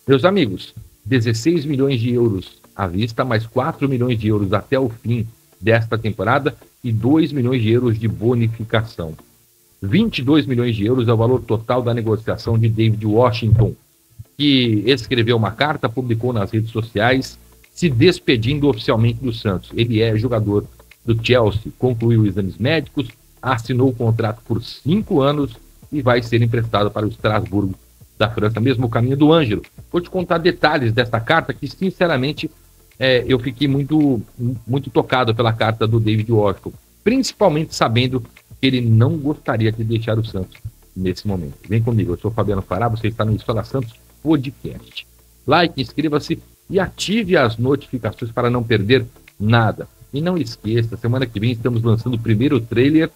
Meus amigos, 16 milhões de euros à vista, mais 4 milhões de euros até o fim desta temporada e 2 milhões de euros de bonificação. 22 milhões de euros é o valor total da negociação de David Washington, que escreveu uma carta, publicou nas redes sociais, se despedindo oficialmente do Santos. Ele é jogador do Chelsea, concluiu exames médicos, assinou o contrato por 5 anos e vai ser emprestado para o Estrasburgo da França, mesmo o caminho do Ângelo. Vou te contar detalhes desta carta que, sinceramente, eu fiquei muito tocado pela carta do David Washington, principalmente sabendo que ele não gostaria de deixar o Santos nesse momento. Vem comigo, eu sou Fabiano Fará, você está no Escola Santos Podcast. Like, inscreva-se e ative as notificações para não perder nada. E não esqueça, semana que vem estamos lançando o primeiro trailer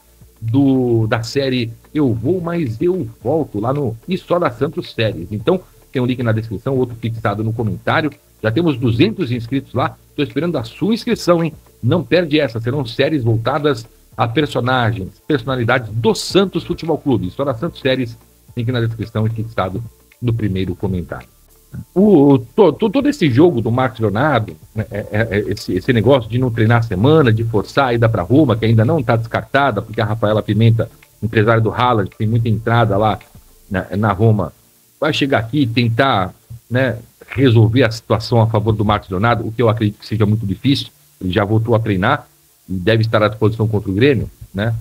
da série Eu Vou, Mas Eu Volto, lá no Escola Santos Séries. Então, tem um link na descrição, outro fixado no comentário. Já temos 200 inscritos lá, estou esperando a sua inscrição, hein? Não perde essa, serão séries voltadas a personagens, personalidades do Santos Futebol Clube. Escola Santos Séries, link na descrição e fixado no primeiro comentário. Todo esse jogo do Marcos Leonardo, né, esse negócio de não treinar a semana, de forçar a ida para Roma, que ainda não está descartada, porque a Rafaela Pimenta, empresária do Haaland, tem muita entrada lá na Roma, vai chegar aqui e tentar, né, resolver a situação a favor do Marcos Leonardo, o que eu acredito que seja muito difícil. Ele já voltou a treinar e deve estar à disposição contra o Grêmio, né?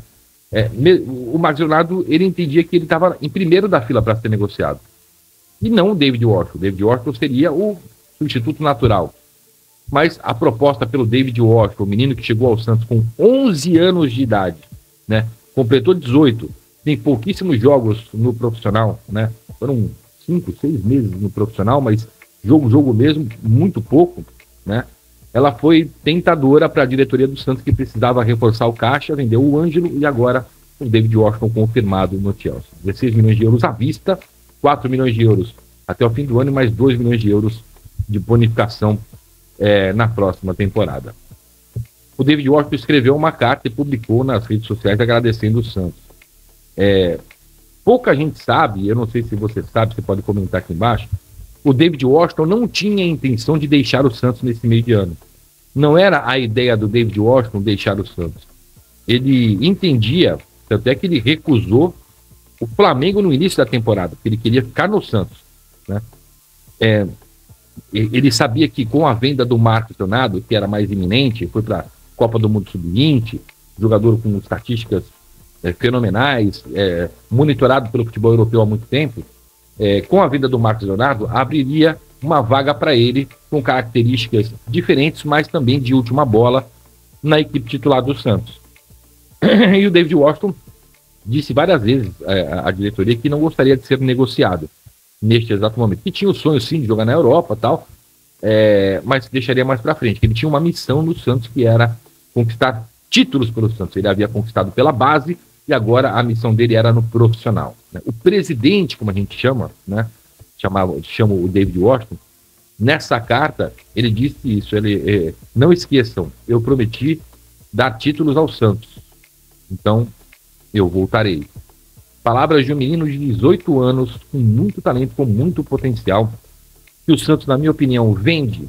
O Marcos Leonardo, ele entendia que ele estava em primeiro da fila para ser negociado. E não o David Washington. O David Washington seria o substituto natural. Mas a proposta pelo David Washington, o menino que chegou ao Santos com 11 anos de idade, né? Completou 18, tem pouquíssimos jogos no profissional, né? Foram 5, 6 meses no profissional, mas jogo mesmo, muito pouco, né? Ela foi tentadora para a diretoria do Santos, que precisava reforçar o caixa, vendeu o Ângelo e agora o David Washington confirmado no Chelsea. 16 milhões de euros à vista, 4 milhões de euros até o fim do ano e mais 2 milhões de euros de bonificação na próxima temporada. O David Washington escreveu uma carta e publicou nas redes sociais agradecendo o Santos. Pouca gente sabe, eu não sei se você sabe, você pode comentar aqui embaixo, o David Washington não tinha a intenção de deixar o Santos nesse meio de ano. Não era a ideia do David Washington deixar o Santos. Ele entendia, até que ele recusou o Flamengo no início da temporada, porque ele queria ficar no Santos, né? Ele sabia que com a venda do Marcos Leonardo, que era mais iminente, foi para a Copa do Mundo Sub-20, jogador com estatísticas fenomenais, monitorado pelo futebol europeu há muito tempo, com a venda do Marcos Leonardo, abriria uma vaga para ele com características diferentes, mas também de última bola na equipe titular do Santos. E o David Washington disse várias vezes à diretoria que não gostaria de ser negociado neste exato momento, que tinha o sonho sim de jogar na Europa e tal, mas deixaria mais para frente, que ele tinha uma missão no Santos que era conquistar títulos pelo Santos. Ele havia conquistado pela base e agora a missão dele era no profissional, né? O presidente, como a gente chama, né, chama o David Washington, nessa carta ele disse isso, não esqueçam, eu prometi dar títulos ao Santos, então eu voltarei. Palavras de um menino de 18 anos, com muito talento, com muito potencial, que o Santos, na minha opinião, vende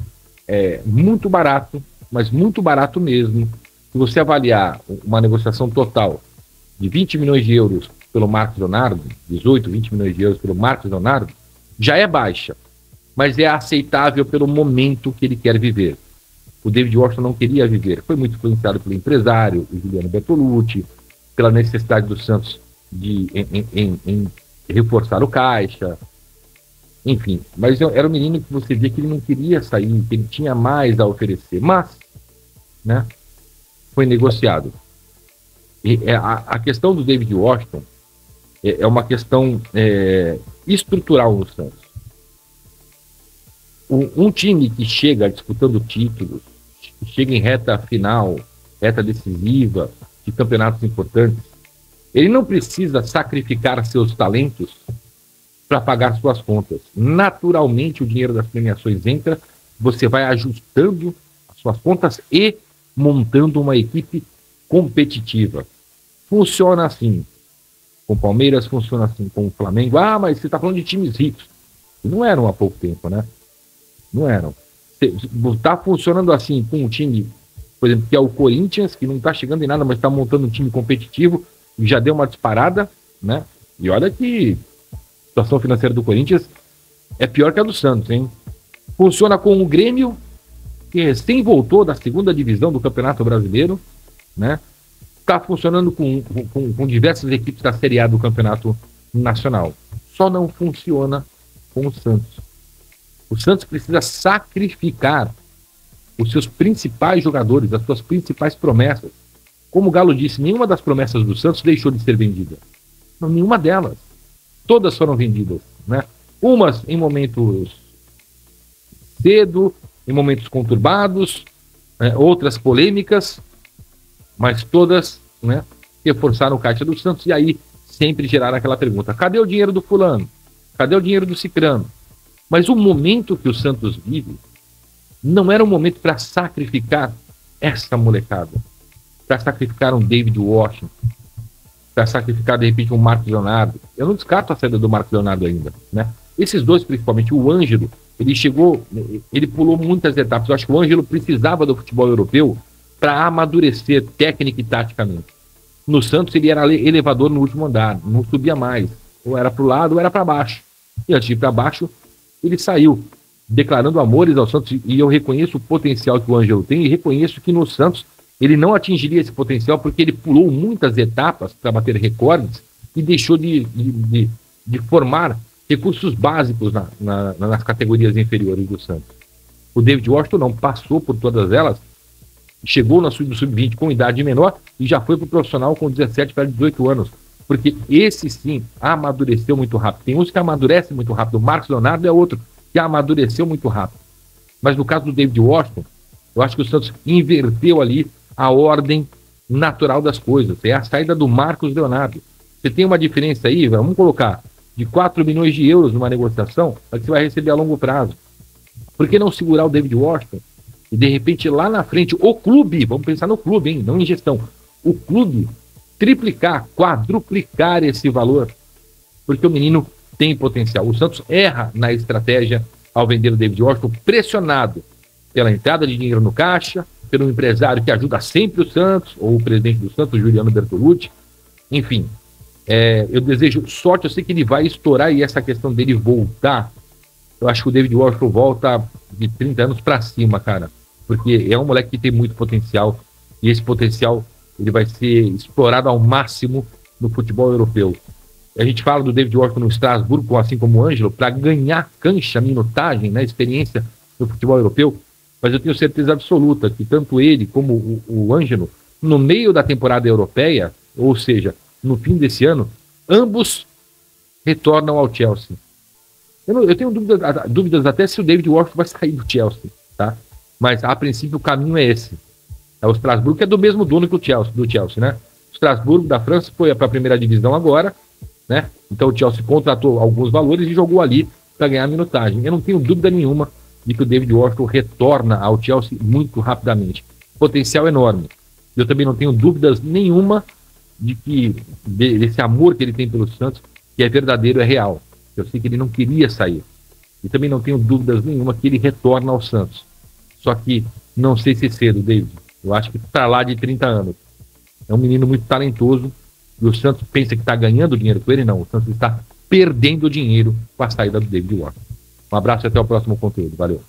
muito barato, mas muito barato mesmo. Se você avaliar uma negociação total de 20 milhões de euros pelo Marcos Leonardo, 18, 20 milhões de euros pelo Marcos Leonardo, já é baixa, mas é aceitável pelo momento que ele quer viver. O David Washington não queria viver, foi muito influenciado pelo empresário, o Juliano Bertolucci, pela necessidade do Santos em reforçar o caixa, enfim. Mas era um menino que você via que ele não queria sair, que ele tinha mais a oferecer, mas, né, foi negociado. E a questão do David Washington é uma questão estrutural no Santos. Um time que chega disputando títulos, que chega em reta final, reta decisiva de campeonatos importantes, ele não precisa sacrificar seus talentos para pagar suas contas. Naturalmente, o dinheiro das premiações entra, você vai ajustando as suas contas e montando uma equipe competitiva. Funciona assim. Com o Palmeiras funciona assim, com o Flamengo. Ah, mas você está falando de times ricos. E não eram há pouco tempo, né? Não eram. Tá funcionando assim com um time, por exemplo, que é o Corinthians, que não tá chegando em nada, mas tá montando um time competitivo, e já deu uma disparada, né? E olha que a situação financeira do Corinthians é pior que a do Santos, hein? Funciona com o Grêmio, que recém voltou da segunda divisão do Campeonato Brasileiro, né? Tá funcionando com diversas equipes da Série A do Campeonato Nacional. Só não funciona com o Santos. O Santos precisa sacrificar os seus principais jogadores, as suas principais promessas. Como o Galo disse, nenhuma das promessas do Santos deixou de ser vendida. Não, nenhuma delas. Todas foram vendidas, né? Umas em momentos cedo, em momentos conturbados, outras polêmicas, mas todas, né, reforçaram o caixa do Santos e aí sempre geraram aquela pergunta: cadê o dinheiro do fulano? Cadê o dinheiro do cicrano? Mas o momento que o Santos vive não era um momento para sacrificar essa molecada, para sacrificar um David Washington, para sacrificar de repente um Marcos Leonardo. Eu não descarto a saída do Marcos Leonardo ainda, né? Esses dois, principalmente o Ângelo, ele pulou muitas etapas. Eu acho que o Ângelo precisava do futebol europeu para amadurecer técnica e taticamente. No Santos ele era elevador no último andar, não subia mais, ou era para o lado ou era para baixo. E antes de ir para baixo, ele saiu declarando amores ao Santos, e eu reconheço o potencial que o Ângelo tem, e reconheço que no Santos ele não atingiria esse potencial porque ele pulou muitas etapas para bater recordes e deixou de formar recursos básicos nas categorias inferiores do Santos. O David Washington não, passou por todas elas, chegou no sub-20 com idade menor e já foi para o profissional com 17 para 18 anos. Porque esse sim amadureceu muito rápido. Tem uns que amadurecem muito rápido. O Marcos Leonardo é outro que amadureceu muito rápido. Mas no caso do David Washington, eu acho que o Santos inverteu ali a ordem natural das coisas. É a saída do Marcos Leonardo. Você tem uma diferença aí, vamos colocar, de 4 milhões de euros numa negociação, mas você vai receber a longo prazo. Por que não segurar o David Washington? E de repente lá na frente, o clube, vamos pensar no clube, hein, não em gestão, o clube triplicar, quadruplicar esse valor, porque o menino tem potencial. O Santos erra na estratégia ao vender o David Washington, pressionado pela entrada de dinheiro no caixa, pelo empresário que ajuda sempre o Santos, ou o presidente do Santos, Juliano Bertolucci. Enfim, eu desejo sorte, eu sei que ele vai estourar, e essa questão dele voltar, eu acho que o David Washington volta de 30 anos para cima, cara, porque é um moleque que tem muito potencial, e esse potencial ele vai ser explorado ao máximo no futebol europeu. A gente fala do David Washington no Estrasburgo, assim como o Ângelo, para ganhar cancha, minutagem, né, experiência no futebol europeu, mas eu tenho certeza absoluta que tanto ele como o Ângelo, no meio da temporada europeia, ou seja, no fim desse ano, ambos retornam ao Chelsea. Eu tenho dúvidas até se o David Washington vai sair do Chelsea, tá? Mas a princípio o caminho é esse. É o Estrasburgo, que é do mesmo dono que do Chelsea, né? O Estrasburgo da França foi para a primeira divisão agora, né? Então o Chelsea contratou alguns valores e jogou ali para ganhar minutagem. Eu não tenho dúvida nenhuma de que o David Washington retorna ao Chelsea muito rapidamente. Potencial enorme. Eu também não tenho dúvidas nenhuma de que esse amor que ele tem pelo Santos, que é verdadeiro, é real. Eu sei que ele não queria sair. E também não tenho dúvidas nenhuma que ele retorna ao Santos. Só que não sei se cedo, David. Eu acho que para lá de 30 anos. É um menino muito talentoso. E o Santos pensa que está ganhando dinheiro com ele? Não. O Santos está perdendo dinheiro com a saída do David Washington. Um abraço e até o próximo conteúdo. Valeu.